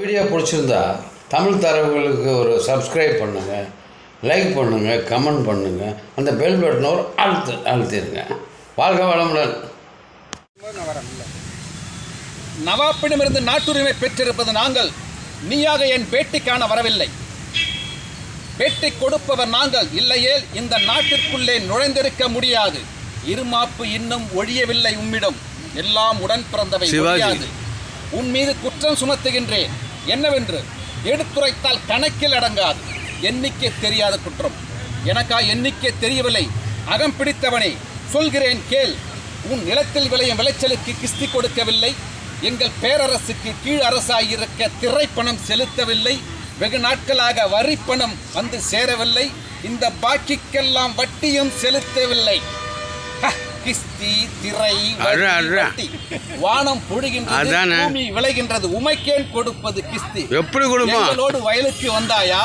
Video பிடிச்சிருந்தா தமிழ் தரவுகளுக்கு ஒரு subscribe பண்ணுங்கள், லைக் பண்ணுங்கள், கமெண்ட் பண்ணுங்கள், அந்த பெல் பட்டனை ஒரு அழுத்திடுங்க. வாழ்க வளமுடன். நவாப்பிடமிருந்து நாட்டுரிமை பெற்றிருப்பது நாங்கள். நீயாக என் பேட்டிக்கான வரவில்லை. பேட்டி கொடுப்பவர் நாங்கள். இல்லையேல் இந்த நாட்டிற்குள்ளே நுழைந்திருக்க முடியாது. இருமாப்பு இன்னும் ஒழியவில்லை உம்மிடம். எல்லாம் உடன் பிறந்தவை ஒழியாது. உன் மீது குற்றம் சுமத்துகின்றேன். என்னவென்று எடுத்துரைத்தால் கணக்கில் அடங்காது. எண்ணிக்கை தெரியாத குற்றம். எனக்கா எண்ணிக்கை தெரியவில்லை. அகம் பிடித்தவனே, சொல்கிறேன் கேள். உன் நிலத்தில் விளையும் விளைச்சலுக்கு கிஸ்தி கொடுக்கவில்லை. எங்கள் பேரரசுக்கு கீழ் அரசாயிருக்க திரைப்பணம் செலுத்தவில்லை. வெகு நாட்களாக வரி பணம் வந்து சேரவில்லை. இந்த பாக்கிக்கெல்லாம் வட்டியும் செலுத்தவில்லை. கிஸ்தி, திரை, வட்டி. வானம் பொழிகின்றது, பூமி விளைகின்றது. உமைக்கேன் கொடுப்பது கிஸ்தி. எங்களோடு வயலுக்கு வந்தாயா?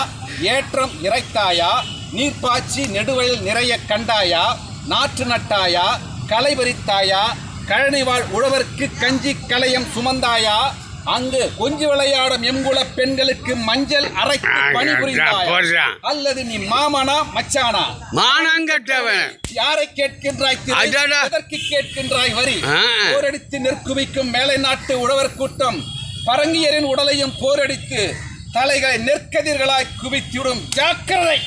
ஏற்றம் இறைத்தாயா? நீர்ப்பாய்ச்சி நெடுவயல் நிறைய கண்டாயா? நாற்று நட்டாயா? களை பறித்தாயா? கழனிவாழ் உழவருக்கு கஞ்சி களையம் சுமந்தாயா? அங்கு கொஞ்சி விளையாடும் எங்குல பெண்களுக்கு மஞ்சள் அரைத்து பணிபுரிந்தாயா? அல்லது நீ மாமனா மச்சானா? மானங்கட்டவன். யாரை கேட்கின்றாய்? எதற்கு கேட்கின்றாய் வரி? போரடித்து நெற்குவிக்கும் மேலை நாட்டு உழவர் கூட்டம் பரங்கியரின் உடலையும் போரடித்து தலைகளை நெற்கதிர்களாய் குவித்திடும். ஜாக்கிரதை.